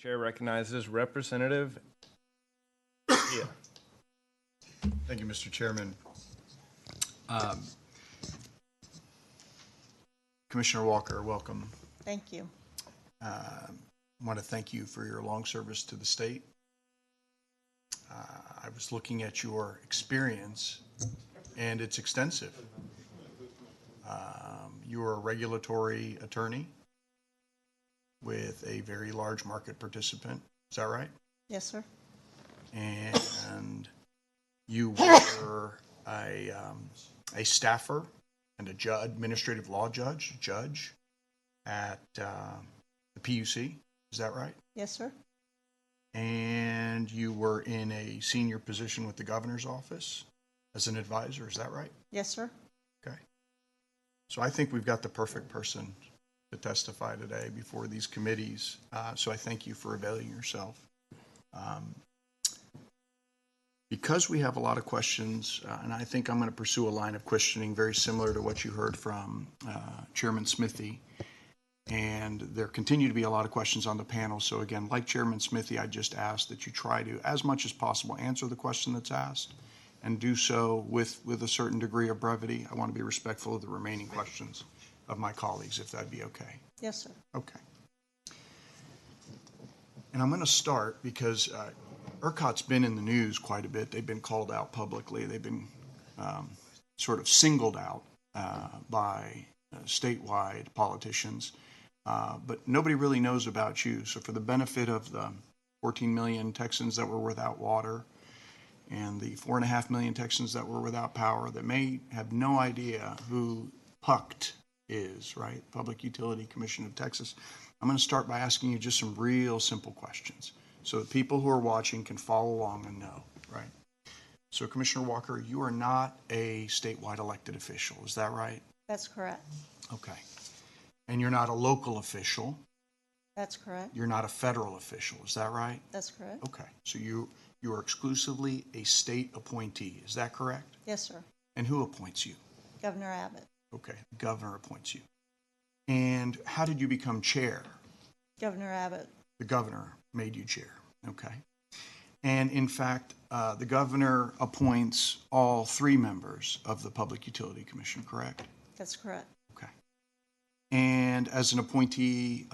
Chair recognizes Representative Anchía. Thank you, Mr. Chairman. Commissioner Walker, welcome. Thank you. I want to thank you for your long service to the state. I was looking at your experience, and it's extensive. You are a regulatory attorney with a very large market participant. Is that right? Yes, sir. And you were a staffer and a administrative law judge at the PUC. Is that right? Yes, sir. And you were in a senior position with the governor's office as an advisor. Is that right? Yes, sir. Okay. So I think we've got the perfect person to testify today before these committees. So I thank you for availing yourself. Because we have a lot of questions, and I think I'm going to pursue a line of questioning very similar to what you heard from Chairman Smithy. And there continue to be a lot of questions on the panel. So again, like Chairman Smithy, I just ask that you try to, as much as possible, answer the question that's asked and do so with a certain degree of brevity. I want to be respectful of the remaining questions of my colleagues, if that'd be okay. Yes, sir. Okay. And I'm going to start because ERCOT's been in the news quite a bit. They've been called out publicly. They've been sort of singled out by statewide politicians. But nobody really knows about you. So for the benefit of the 14 million Texans that were without water and the 4.5 million Texans that were without power that may have no idea who PUC is, right? Public Utility Commission of Texas. I'm going to start by asking you just some real simple questions so that people who are watching can follow along and know, right? So Commissioner Walker, you are not a statewide elected official, is that right? That's correct. Okay. And you're not a local official. That's correct. You're not a federal official. Is that right? That's correct. Okay. So you are exclusively a state appointee. Is that correct? Yes, sir. And who appoints you? Governor Abbott. Okay. The governor appoints you. And how did you become chair? Governor Abbott. The governor made you chair. Okay. And in fact, the governor appoints all 3 members of the Public Utility Commission, correct? That's correct. Okay. And as an appointee,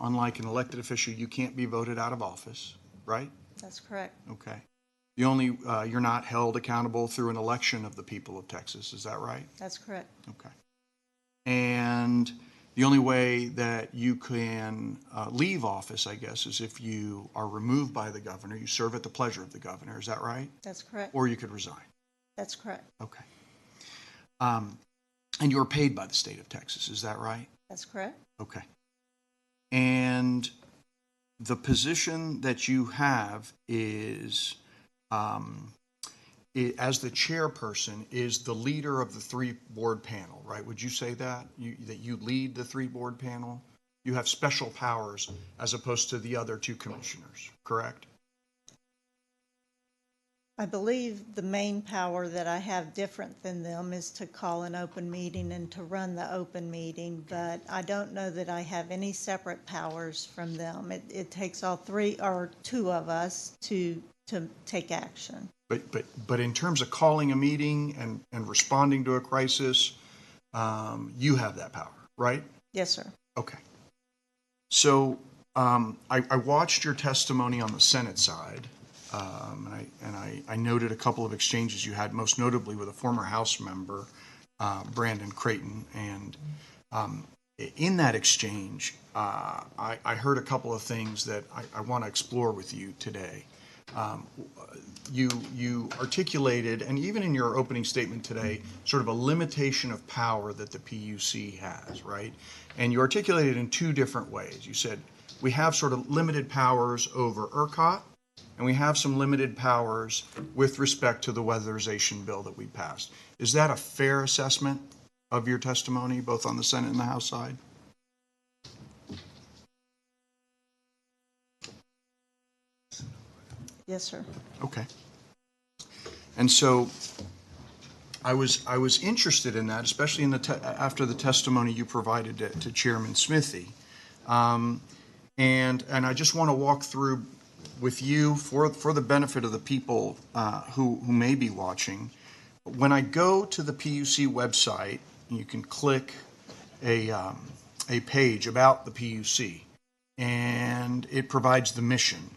unlike an elected official, you can't be voted out of office, right? That's correct. Okay. The only, you're not held accountable through an election of the people of Texas, is that right? That's correct. Okay. And the only way that you can leave office, I guess, is if you are removed by the governor. You serve at the pleasure of the governor, is that right? That's correct. Or you could resign. That's correct. Okay. And you're paid by the state of Texas, is that right? That's correct. Okay. And the position that you have is, as the chairperson, is the leader of the 3-board panel, right? Would you say that? That you lead the 3-board panel? You have special powers as opposed to the other 2 commissioners, correct? I believe the main power that I have different than them is to call an open meeting and to run the open meeting, but I don't know that I have any separate powers from them. It takes all 3 or 2 of us to take action. But in terms of calling a meeting and responding to a crisis, you have that power, right? Yes, sir. Okay. So I watched your testimony on the Senate side. I noted a couple of exchanges you had, most notably with a former House member, Brandon Creighton. And in that exchange, I heard a couple of things that I want to explore with you today. You articulated, and even in your opening statement today, sort of a limitation of power that the PUC has, right? And you articulated in 2 different ways. You said, we have sort of limited powers over ERCOT, and we have some limited powers with respect to the weatherization bill that we passed. Is that a fair assessment of your testimony, both on the Senate and the House side? Yes, sir. Okay. And so I was interested in that, especially in after the testimony you provided to Chairman Smithy. And I just want to walk through with you for the benefit of the people who may be watching. When I go to the PUC website, you can click a page about the PUC, and it provides the mission.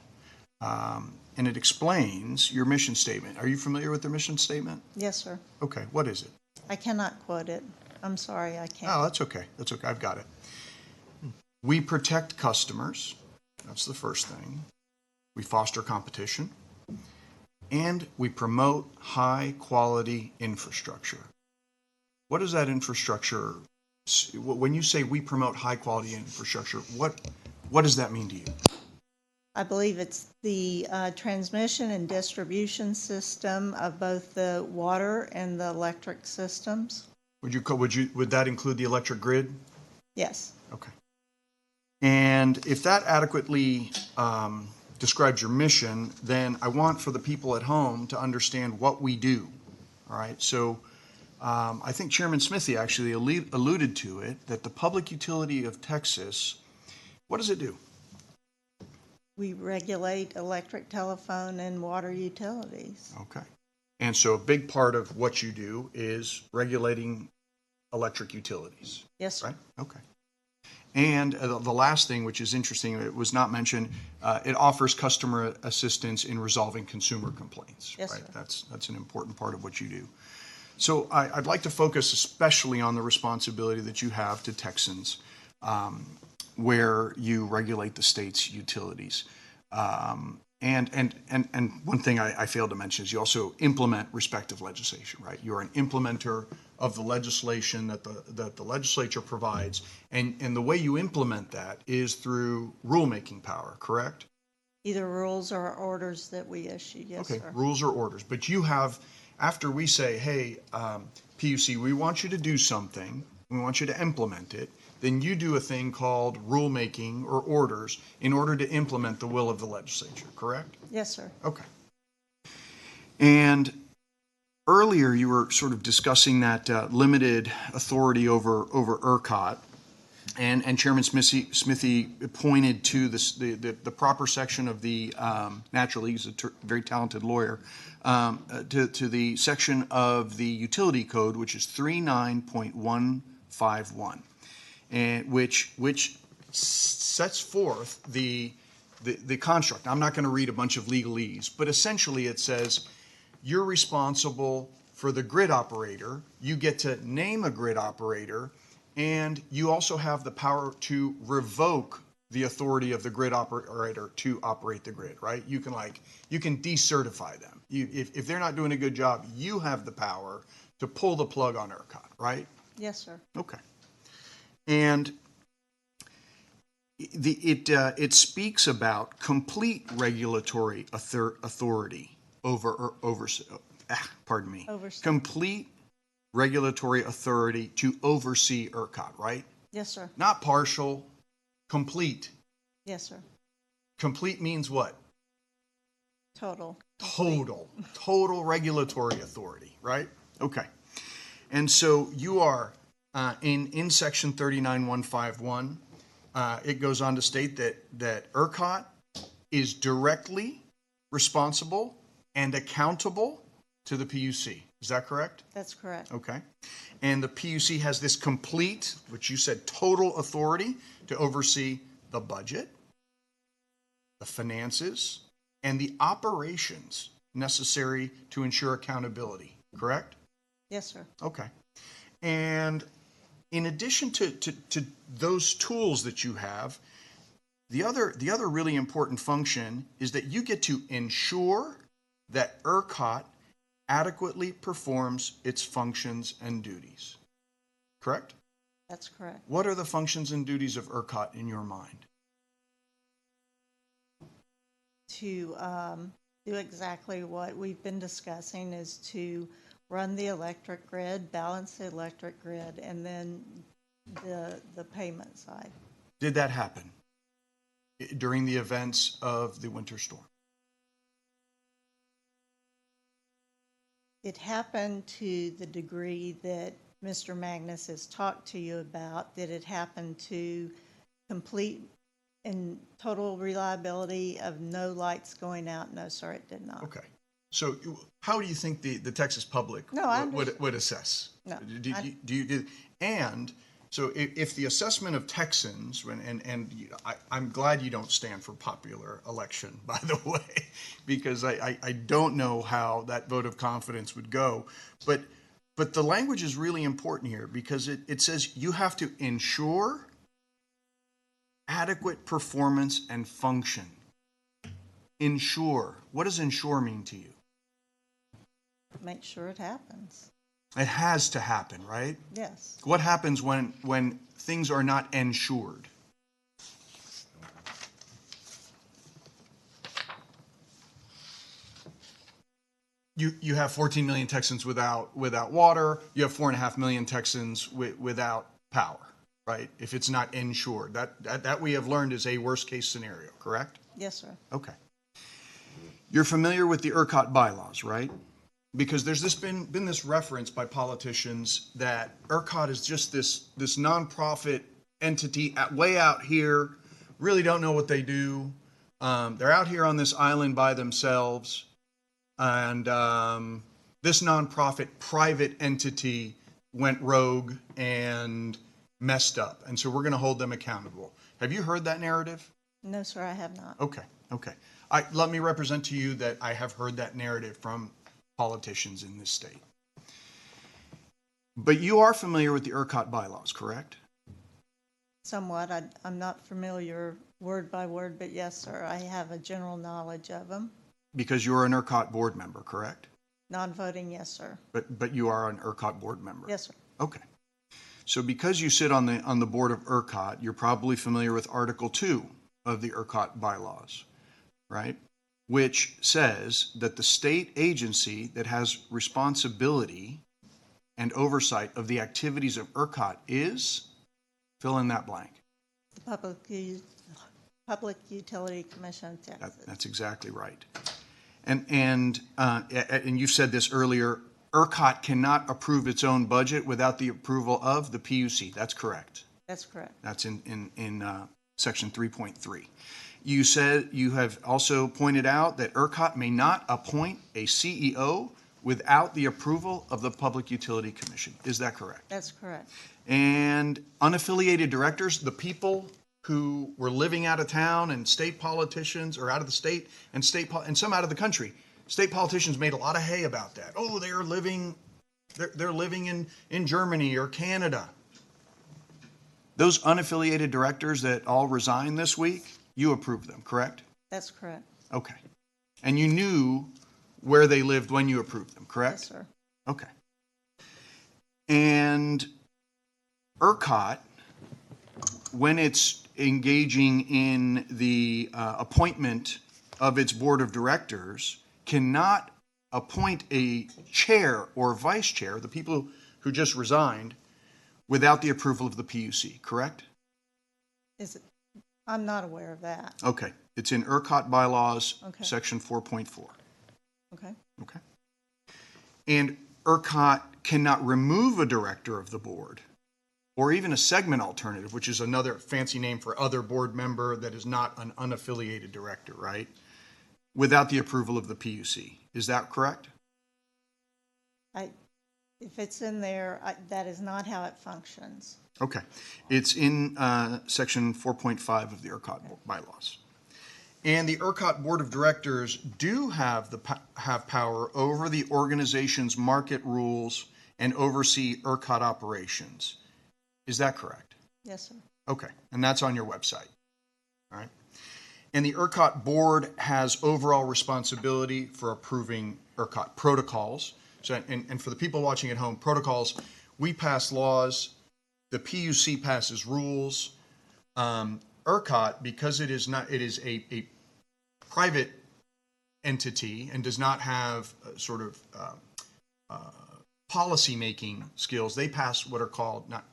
And it explains your mission statement. Are you familiar with the mission statement? Yes, sir. Okay, what is it? I cannot quote it. I'm sorry, I can't. Oh, that's okay. That's okay. I've got it. We protect customers. That's the first thing. We foster competition. And we promote high-quality infrastructure. What is that infrastructure? When you say we promote high-quality infrastructure, what does that mean to you? I believe it's the transmission and distribution system of both the water and the electric systems. Would that include the electric grid? Yes. Okay. And if that adequately describes your mission, then I want for the people at home to understand what we do. All right. So I think Chairman Smithy actually alluded to it, that the Public Utility of Texas, what does it do? We regulate electric, telephone, and water utilities. Okay. And so a big part of what you do is regulating electric utilities. Yes, sir. Right? Okay. And the last thing, which is interesting, it was not mentioned, it offers customer assistance in resolving consumer complaints. Yes, right? sir. That's an important part of what you do. So I'd like to focus especially on the responsibility that you have to Texans, where you regulate the state's utilities. And one thing I failed to mention is you also implement respective legislation, right? You're an implementer of the legislation that the legislature provides, and the way you implement that is through rulemaking power, correct? Either rules or orders that we issue, yes, Okay, sir. rules or orders. But you have, after we say, hey, PUC, we want you to do something, we want you to implement it, then you do a thing called rulemaking or orders in order to implement the will of the legislature, correct? Yes, sir. Okay. And earlier you were sort of discussing that limited authority over ERCOT, and Chairman Smithy pointed to the proper section of the, naturally he's a very talented lawyer, to the section of the utility code, which is 39.151. And which sets forth the construct. I'm not going to read a bunch of legalese, but essentially it says you're responsible for the grid operator. You get to name a grid operator, and you also have the power to revoke the authority of the grid operator to operate the grid, right? You can decertify them. If they're not doing a good job, you have the power to pull the plug on ERCOT, right? Yes, sir. Okay. And it speaks about complete regulatory authority over Oversight. complete regulatory authority to oversee ERCOT, right? Yes, sir. Not partial, complete. Yes, sir. Complete means what? Total. Total regulatory authority, right? Okay. And so you are in section 39151, it goes on to state that ERCOT is directly responsible and accountable to the PUC. Is that correct? That's correct. Okay. And the PUC has this complete, which you said total authority to oversee the budget, the finances, and the operations necessary to ensure accountability, correct? Yes, sir. Okay. And in addition to those tools that you have, the other really important function is that you get to ensure that ERCOT adequately performs its functions and duties. Correct? That's correct. What are the functions and duties of ERCOT in your mind? To do exactly what we've been discussing, is to run the electric grid, balance the electric grid, and then the payment side. Did that happen during the events of the winter storm? It happened to the degree that Mr. Magnus has talked to you about, that it happened to complete In total reliability of no lights going out, no, sir, it did not. Okay. So how do you think the Texas public No, I would assess? No, And so if the assessment of Texans, I'm glad you don't stand for popular election, by the way, because I don't know how that vote of confidence would go. But the language is really important here because it says you have to ensure adequate performance and function. Ensure. What does ensure mean to you? Make sure it happens. It has to happen, right? Yes. What happens when things are not ensured? You have 14 million Texans without water. You have 4.5 million Texans without power, right? If it's not ensured, that we have learned is a worst case scenario, correct? Yes, sir. Okay. You're familiar with the ERCOT bylaws, right? Because there's been this reference by politicians that ERCOT is just this nonprofit entity way out here, really don't know what they do. They're out here on this island by themselves, and this nonprofit private entity went rogue and messed up, and so we're going to hold them accountable. Have you heard that narrative? No, sir, I have not. Okay. Let me represent to you that I have heard that narrative from politicians in this state. But you are familiar with the ERCOT bylaws, correct? Somewhat. I'm not familiar word by word, but yes, sir, I have a general knowledge of them. Because you're an ERCOT board member, correct? Non-voting, yes, sir. But you are an ERCOT board member? Yes, sir. Okay. So because you sit on the board of ERCOT, you're probably familiar with Article 2 of the ERCOT bylaws, right? Which says that the state agency that has responsibility and oversight of the activities of ERCOT is, fill in that blank. The Public Utility Commission of Texas. That's exactly right. And you said this earlier, ERCOT cannot approve its own budget without the approval of the PUC. That's correct. That's correct. That's in section 3.3. You said you have also pointed out that ERCOT may not appoint a CEO without the approval of the Public Utility Commission. Is that correct? That's correct. And unaffiliated directors, the people who were living out of town and state politicians or out of the state and some out of the country, state politicians made a lot of hay about that. Oh, they're living in Germany or Canada. Those unaffiliated directors that all resigned this week, you approved them, correct? That's correct. Okay. And you knew where they lived when you approved them, correct? Yes, sir. Okay. And ERCOT, when it's engaging in the appointment of its board of directors, cannot appoint a chair or vice chair, the people who just resigned, without the approval of the PUC, correct? I'm not aware of that. Okay. It's in ERCOT bylaws, Okay. section 4.4. Okay. Okay. And ERCOT cannot remove a director of the board or even a segment alternative, which is another fancy name for other board member that is not an unaffiliated director, right? Without the approval of the PUC. Is that correct? If it's in there, that is not how it functions. Okay. It's in section 4.5 of the ERCOT bylaws. And the ERCOT board of directors do have power over the organization's market rules and oversee ERCOT operations. Is that correct? Yes, sir. Okay. And that's on your website. All right. And the ERCOT board has overall responsibility for approving ERCOT protocols. So, and for the people watching at home, protocols, we pass laws, the PUC passes rules. ERCOT, because it is a private entity and does not have sort of policy-making skills, they pass what are called not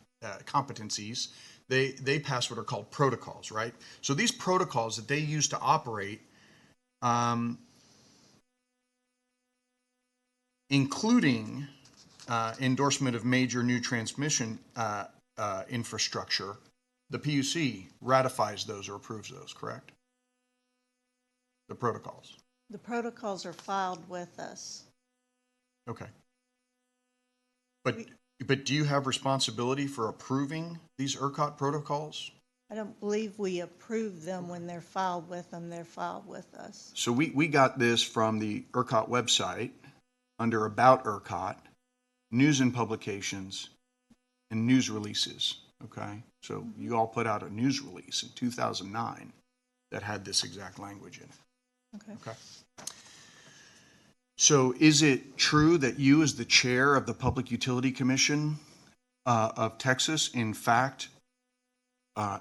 competencies. They pass what are called protocols, right? So these protocols that they use to operate, including endorsement of major new transmission infrastructure, the PUC ratifies those or approves those, correct? The protocols. The protocols are filed with us. Okay. But do you have responsibility for approving these ERCOT protocols? I don't believe we approve them when they're filed with them. They're filed with us. So we got this from the ERCOT website under About ERCOT, News and Publications, and News Releases, okay? So you all put out a news release in 2009 that had this exact language in it. Okay. Okay. So is it true that you, as the chair of the Public Utility Commission of Texas, in fact,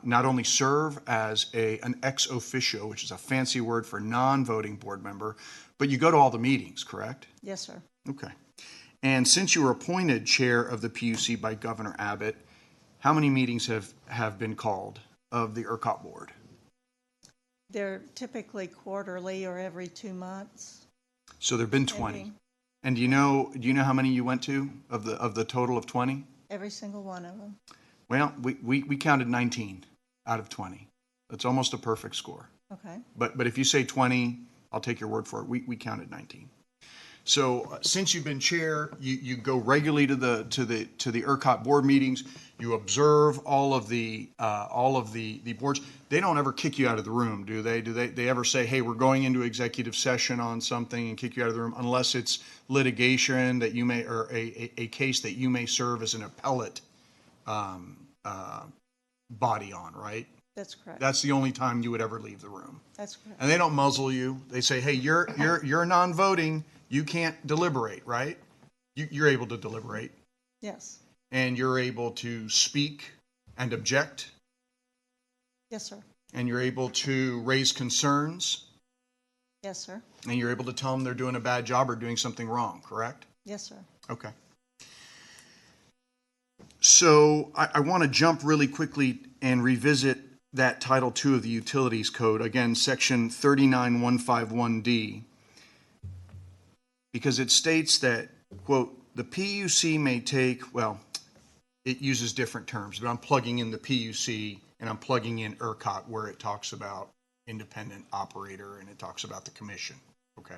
not only serve as an ex officio, which is a fancy word for non-voting board member, but you go to all the meetings, correct? Yes, sir. Okay. And since you were appointed chair of the PUC by Governor Abbott, how many meetings have been called of the ERCOT board? They're typically quarterly or every 2 months. So there've been 20. And do you know how many you went to of the total of 20? Every single one of them. Well, we counted 19 out of 20. That's almost a perfect score. Okay. But if you say 20, I'll take your word for it. We counted 19. So since you've been chair, you go regularly to the ERCOT board meetings. You observe all of the boards. They don't ever kick you out of the room, do they? Do they ever say, hey, we're going into executive session on something and kick you out of the room, unless it's litigation that you may, or a case that you may serve as an appellate body on, right? That's correct. That's the only time you would ever leave the room. That's correct. And they don't muzzle you. They say, hey, you're non-voting. You can't deliberate, right? You're able to deliberate. Yes. And you're able to speak and object. Yes, sir. And you're able to raise concerns. Yes, sir. And you're able to tell them they're doing a bad job or doing something wrong, correct? Yes, sir. Okay. So I want to jump really quickly and revisit that Title II of the Utilities Code, again, Section 39151D, because it states that, quote, the PUC may take, well, it uses different terms, but I'm plugging in the PUC and I'm plugging in ERCOT where it talks about independent operator and it talks about the commission, okay?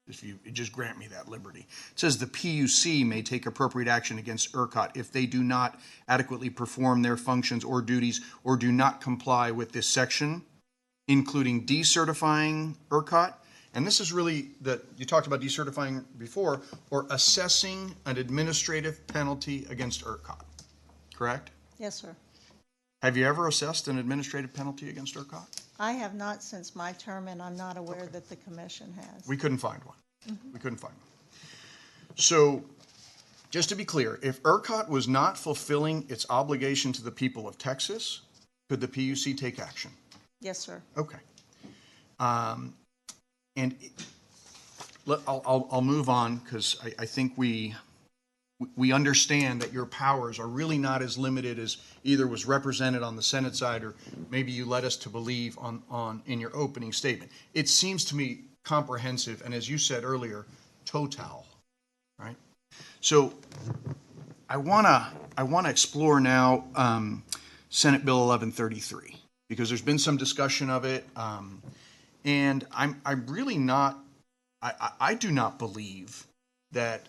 If you just grant me that liberty. It says the PUC may take appropriate action against ERCOT if they do not adequately perform their functions or duties or do not comply with this section, including decertifying ERCOT. And this is really that you talked about decertifying before, or assessing an administrative penalty against ERCOT, correct? Yes, sir. Have you ever assessed an administrative penalty against ERCOT? I have not since my term, and I'm not aware that the commission has. We couldn't find one. We couldn't find one. So, just to be clear, if ERCOT was not fulfilling its obligation to the people of Texas, could the PUC take action? Yes, sir. Okay. And I'll move on because I think we understand that your powers are really not as limited as either was represented on the Senate side or maybe you led us to believe in your opening statement. It seems to me comprehensive and, as you said earlier, total, right? So I wanna explore now Senate Bill 1133 because there's been some discussion of it, and I'm really not. I do not believe that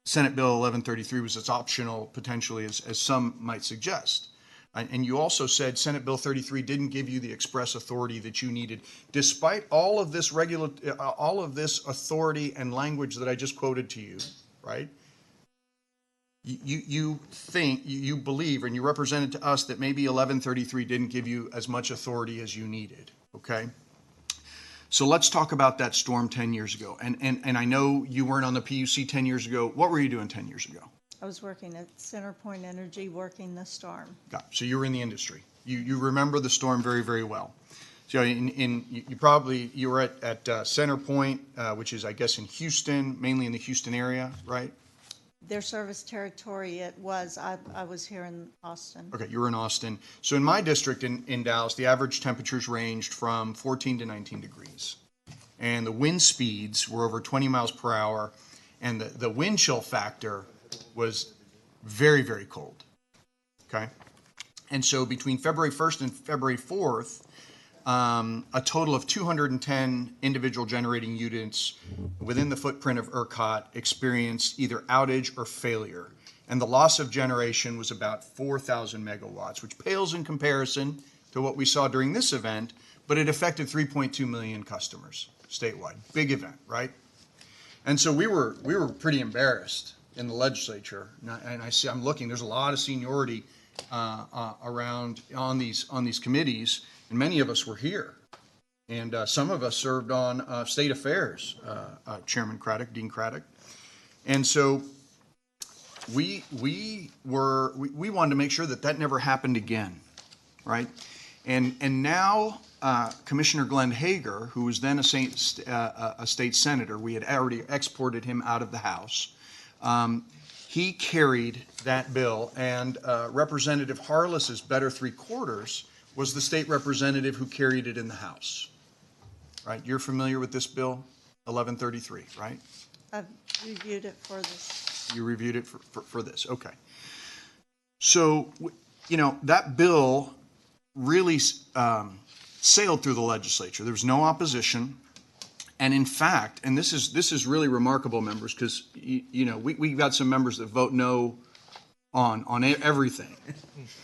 Senate Bill 1133 was as optional potentially as some might suggest. And you also said Senate Bill 33 didn't give you the express authority that you needed, despite all of this authority and language that I just quoted to you, right? You believe, and you represented to us that maybe 1133 didn't give you as much authority as you needed, okay? So let's talk about that storm 10 years ago. And I know you weren't on the PUC 10 years ago. What were you doing 10 years ago? I was working at CenterPoint Energy, working the storm. So you were in the industry. You remember the storm very, very well. So you were at CenterPoint, which is, I guess, in Houston, mainly in the Houston area, right? Their service territory, it was. I was here in Austin. Okay, you were in Austin. So in my district in Dallas, the average temperatures ranged from 14 to 19 degrees. And the wind speeds were over 20 miles per hour. And the wind chill factor was very, very cold. Okay? And so between February 1st and February 4th, a total of 210 individual generating units within the footprint of ERCOT experienced either outage or failure. And the loss of generation was about 4,000 megawatts, which pales in comparison to what we saw during this event, but it affected 3.2 million customers statewide. Big event, right? And so we were pretty embarrassed in the legislature. And I'm looking, there's a lot of seniority around on these committees, and many of us were here. And some of us served on State Affairs, Chairman Craddock, Dean Craddock. And so we wanted to make sure that never happened again, right? And now Commissioner Glenn Hager, who was then a state senator, we had already exported him out of the House. He carried that bill, and Representative Harless's better three-quarters was the state representative who carried it in the House. Right? You're familiar with this bill, 1133, right? I've reviewed it for this. You reviewed it for this, okay. So, that bill really sailed through the legislature. There was no opposition. And in fact, and this is really remarkable, members, because we got some members that vote no on everything.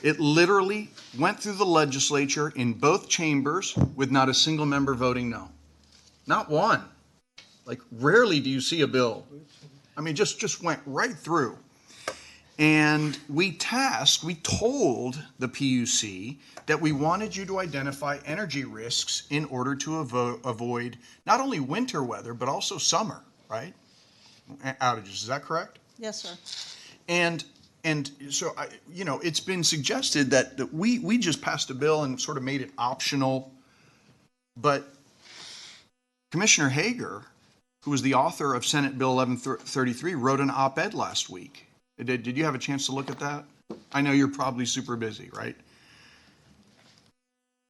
It literally went through the legislature in both chambers with not a single member voting no. Not one. Like, rarely do you see a bill. I mean, just went right through. And we told the PUC that we wanted you to identify energy risks in order to avoid not only winter weather, but also summer, right? Outages, is that correct? Yes, sir. And so, it's been suggested that we just passed a bill and sort of made it optional. But Commissioner Hager, who was the author of Senate Bill 1133, wrote an op-ed last week. Did you have a chance to look at that? I know you're probably super busy, right?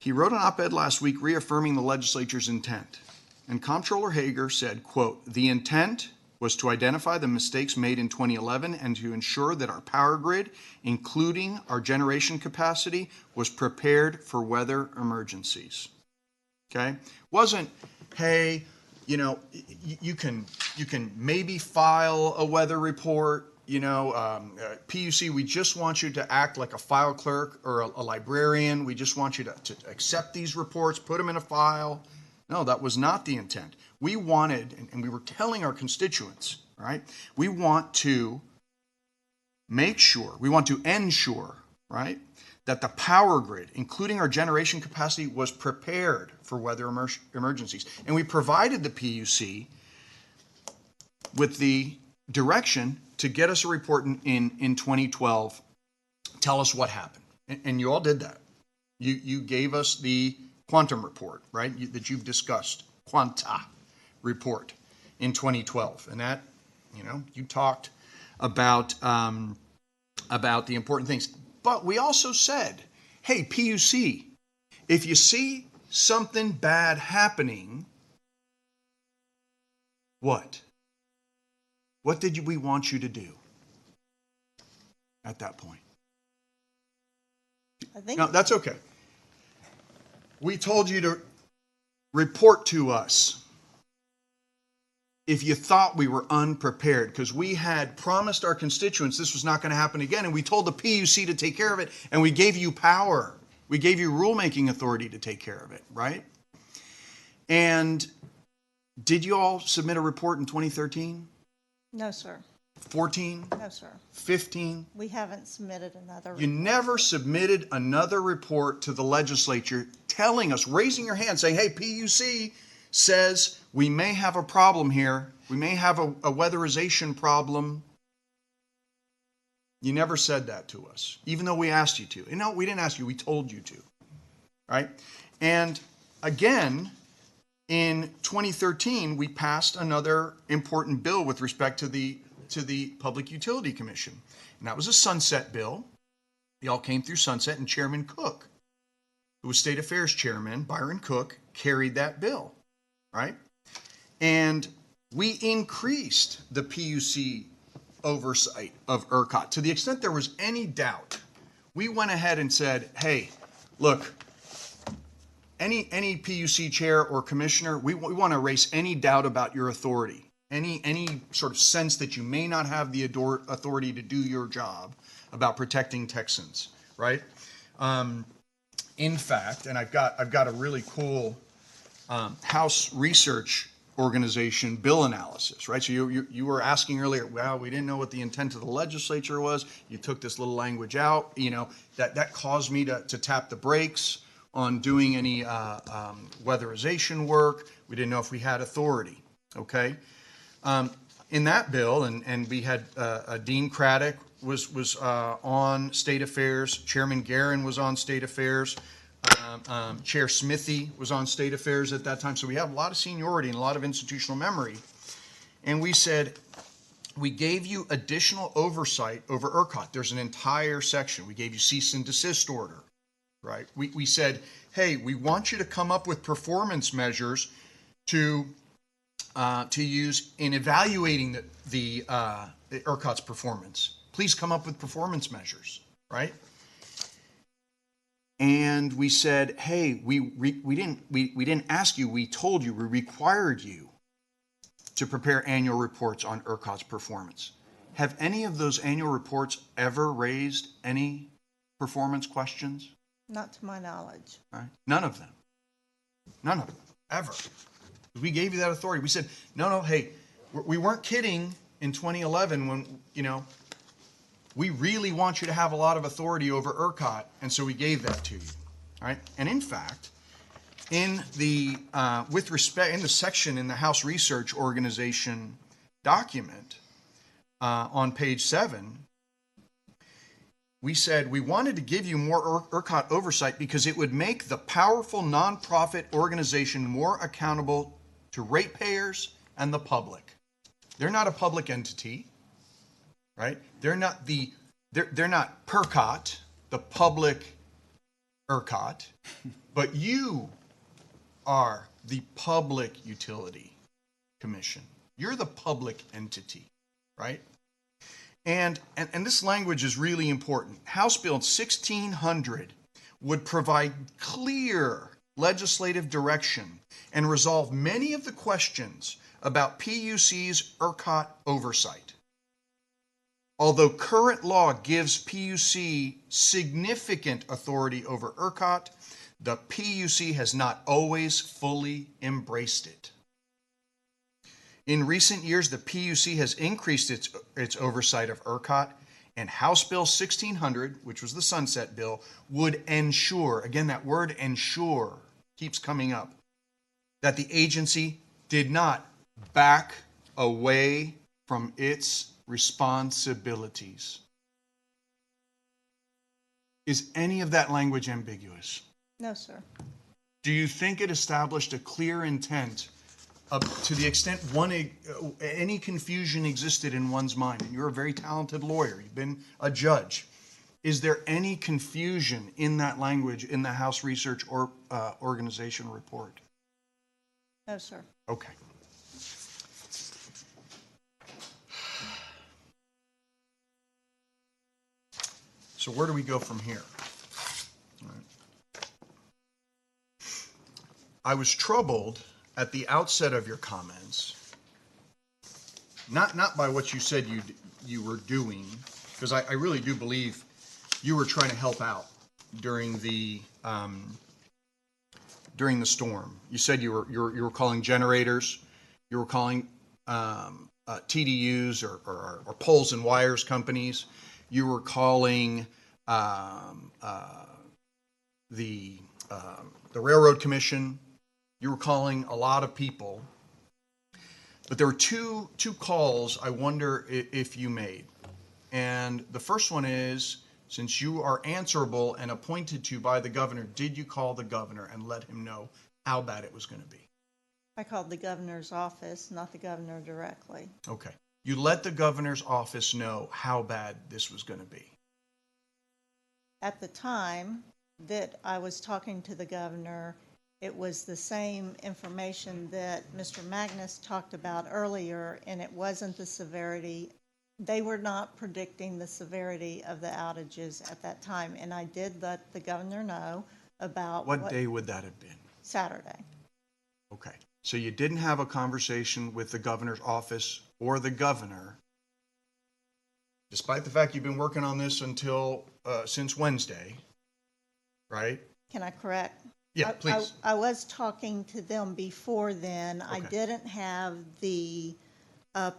He wrote an op-ed last week reaffirming the legislature's intent. And Comptroller Hager said, quote, "The intent was to identify the mistakes made in 2011 and to ensure that our power grid, including our generation capacity, was prepared for weather emergencies." Okay? Wasn't, hey, you can maybe file a weather report. PUC, we just want you to act like a file clerk or a librarian. We just want you to accept these reports, put them in a file. No, that was not the intent. We wanted, and we were telling our constituents, right, we want to ensure, right, that the power grid, including our generation capacity, was prepared for weather emergencies. And we provided the PUC with the direction to get us a report in 2012, tell us what happened. And you all did that. You gave us the quantum report, right, that you've discussed, quanta report in 2012. And that, you talked about the important things. But we also said, hey, PUC, if you see something bad happening, what? What did we want you to do at that point? No, that's okay. We told you to report to us if you thought we were unprepared, because we had promised our constituents this was not going to happen again, and we told the PUC to take care of it, and we gave you power. We gave you rulemaking authority to take care of it, right? And did you all submit a report in 2013? No, sir. 14? No, sir. 15? We haven't submitted another report. You never submitted another report to the legislature telling us, raising your hand, saying, hey, PUC says we may have a problem here. We may have a weatherization problem. You never said that to us, even though we asked you to. No, we didn't ask you. We told you to, right? And again, in 2013, we passed another important bill with respect to the Public Utility Commission. And that was a sunset bill. They all came through sunset, and Chairman Cook, who was State Affairs Chairman, Byron Cook, carried that bill, right? And we increased the PUC oversight of ERCOT. To the extent there was any doubt, we went ahead and said, hey, look, any PUC chair or commissioner, we want to erase any doubt about your authority, any sort of sense that you may not have the authority to do your job about protecting Texans, right? In fact, and I've got a really cool House research organization bill analysis, right? So you were asking earlier, well, we didn't know what the intent of the legislature was. You took this little language out, you know, that caused me to tap the brakes on doing any weatherization work. We didn't know if we had authority, okay? In that bill, and we had Dean Craddock was on State Affairs, Chairman Guerin was on State Affairs, Chair Smithy was on State Affairs at that time. So we have a lot of seniority and a lot of institutional memory. And we said, we gave you additional oversight over ERCOT. There's an entire section. We gave you cease and desist order, right? We said, hey, we want you to come up with performance measures to use in evaluating the ERCOT's performance. Please come up with performance measures, right? And we said, hey, we didn't ask you, we told you, we required you to prepare annual reports on ERCOT's performance. Have any of those annual reports ever raised any performance questions? Not to my knowledge. Right? None of them. None of them, ever. We gave you that authority. We said, no, hey, we weren't kidding in 2011 when, you know, we really want you to have a lot of authority over ERCOT, and so we gave that to you, all right? And in fact, in the with respect in the section in the House Research Organization document on page 7, we said we wanted to give you more ERCOT oversight because it would make the powerful nonprofit organization more accountable to ratepayers and the public. They're not a public entity. Right? They're not PERCOT, the public ERCOT, but you are the Public Utility Commission. You're the public entity, right? And this language is really important. House Bill 1600 would provide clear legislative direction and resolve many of the questions about PUC's ERCOT oversight. Although current law gives PUC significant authority over ERCOT, the PUC has not always fully embraced it. In recent years, the PUC has increased its oversight of ERCOT, and House Bill 1600, which was the sunset bill, would ensure, again, that word ensure keeps coming up, that the agency did not back away from its responsibilities. Is any of that language ambiguous? No, sir. Do you think it established a clear intent to the extent any confusion existed in one's mind? And you're a very talented lawyer. You've been a judge. Is there any confusion in that language in the House Research Organization report? No, sir. Okay. So where do we go from here? All right. I was troubled at the outset of your comments, not by what you said you were doing, because I really do believe you were trying to help out during the storm. You said you were calling generators, you were calling TDUs or poles and wires companies. You were calling the Railroad Commission. You were calling a lot of people. But there were two calls I wonder if you made. And the first one is, since you are answerable and appointed to by the governor, did you call the governor and let him know how bad it was going to be? I called the governor's office, not the governor directly. Okay. You let the governor's office know how bad this was going to be. At the time that I was talking to the governor, it was the same information that Mr. Magnus talked about earlier, and it wasn't the severity They were not predicting the severity of the outages at that time, and I did let the governor know about What day would that have been? Saturday. Okay. So you didn't have a conversation with the governor's office or the governor, despite the fact you've been working on this until, since Wednesday, right? Can I correct? Yeah, please. I was talking to them before then. I Okay. didn't have the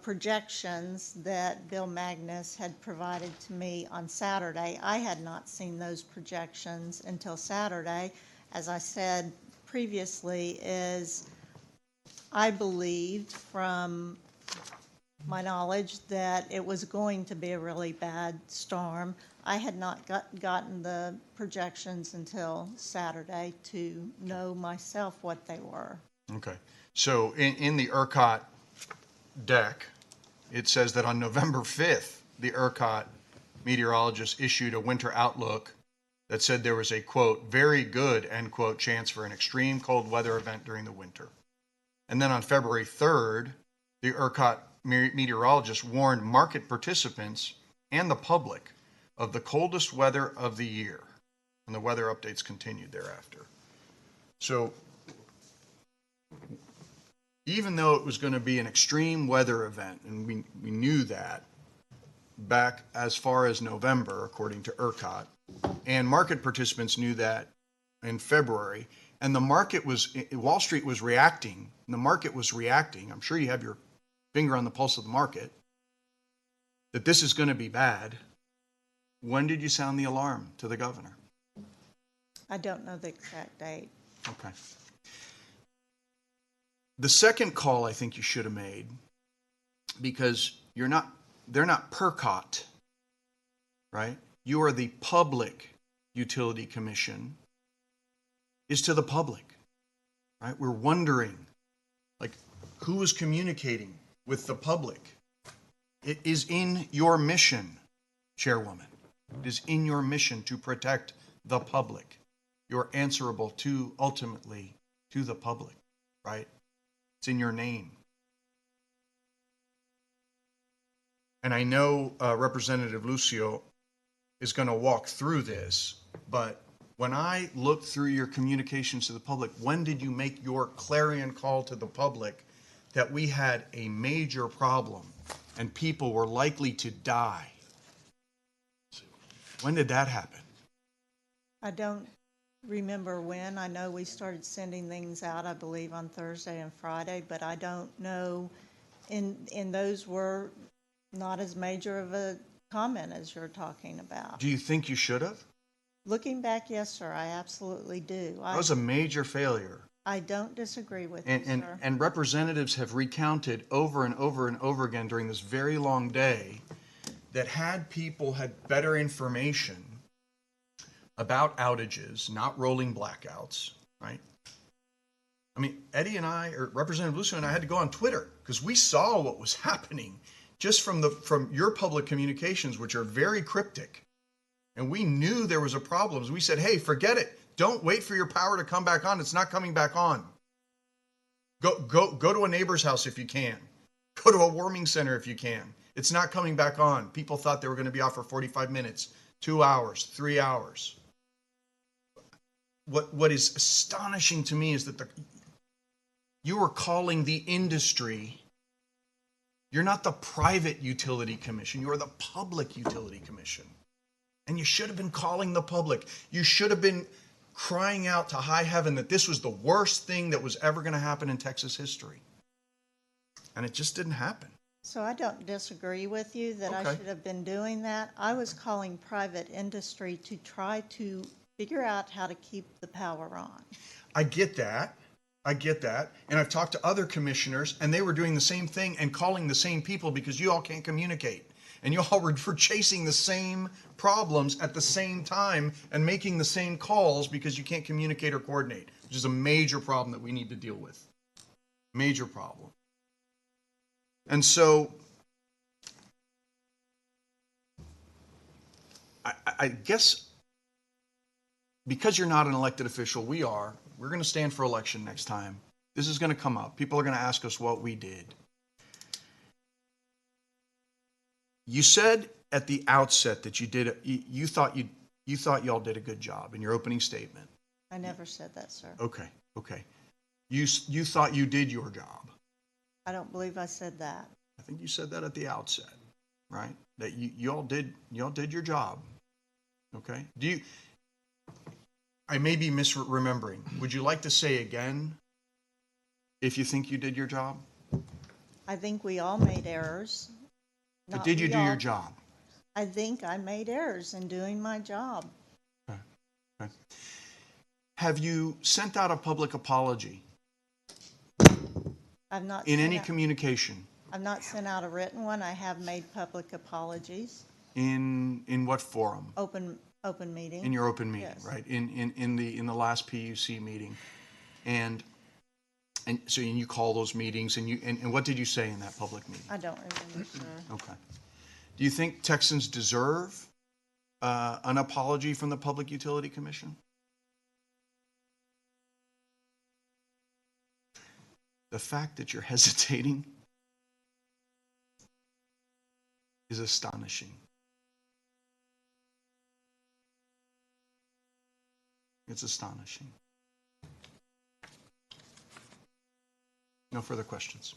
projections that Bill Magnus had provided to me on Saturday. I had not seen those projections until Saturday. As I said previously, is I believed from my knowledge that it was going to be a really bad storm. I had not gotten the projections until Saturday to know myself what they were. Okay. So in the ERCOT deck, it says that on November 5th, the ERCOT meteorologist issued a winter outlook that said there was a, quote, very good, end quote, chance for an extreme cold weather event during the winter. And then on February 3rd, the ERCOT meteorologist warned market participants and the public of the coldest weather of the year. And the weather updates continued thereafter. So even though it was going to be an extreme weather event, and we knew that back as far as November, according to ERCOT, and market participants knew that in February, and the market was, Wall Street was reacting, and the market was reacting. I'm sure you have your finger on the pulse of the market, that this is going to be bad. When did you sound the alarm to the governor? I don't know the exact date. Okay. The second call I think you should have made, because they're not PERCOT, right? You are the Public Utility Commission, is to the public, right? We're wondering, like, who is communicating with the public? It is in your mission, Chairwoman. It is in your mission to protect the public. You're answerable to, ultimately, to the public, right? It's in your name. And I know Representative Lucio is going to walk through this, but when I looked through your communications to the public, when did you make your clarion call to the public that we had a major problem and people were likely to die? When did that happen? I don't remember when. I know we started sending things out, I believe, on Thursday and Friday, but I don't know, and those were not as major of a comment as you're talking about. Do you think you should have? Looking back, yes, sir, I absolutely do. That was a major failure. I don't disagree with you, sir. And representatives have recounted over and over and over again during this very long day that had people had better information about outages, not rolling blackouts, right? I mean, Eddie and I, or Representative Lucio and I, had to go on Twitter because we saw what was happening just from your public communications, which are very cryptic. And we knew there was a problem. We said, hey, forget it. Don't wait for your power to come back on. It's not coming back on. Go to a neighbor's house if you can. Go to a warming center if you can. It's not coming back on. People thought they were going to be off for 45 minutes, 2 hours, 3 hours. What is astonishing to me is that you are calling the industry. You're not the private utility commission. You are the public utility commission. And you should have been calling the public. You should have been crying out to high heaven that this was the worst thing that was ever going to happen in Texas history. And it just didn't happen. So I don't disagree with you that I should have been doing that. I was calling private industry to try to figure out how to keep the power on. I get that. And I've talked to other commissioners, and they were doing the same thing and calling the same people because you all can't communicate. And you all were chasing the same problems at the same time and making the same calls because you can't communicate or coordinate, which is a major problem that we need to deal with. Major problem. And so I guess because you're not an elected official, we're going to stand for election next time. This is going to come up. People are going to ask us what we did. You said at the outset that you thought y'all did a good job in your opening statement. I never said that, sir. Okay. You thought you did your job. I don't believe I said that. I think you said that at the outset, right? That y'all did your job. Okay. I may be misremembering. Would you like to say again if you think you did your job? I think we all made errors. But Not did you we do your all. job? I think I made errors in doing my job. Okay. Have you sent out a public apology I've not in sent any out- communication? I've not sent out a written one. I have made public apologies. In what forum? Open meeting. In your open meeting, Yes. right? In the last PUC meeting, and so you call those meetings, and what did you say in that public meeting? I don't remember, sir. Okay. Do you think Texans deserve an apology from the Public Utility Commission? The fact that you're hesitating is astonishing. It's astonishing. No further questions.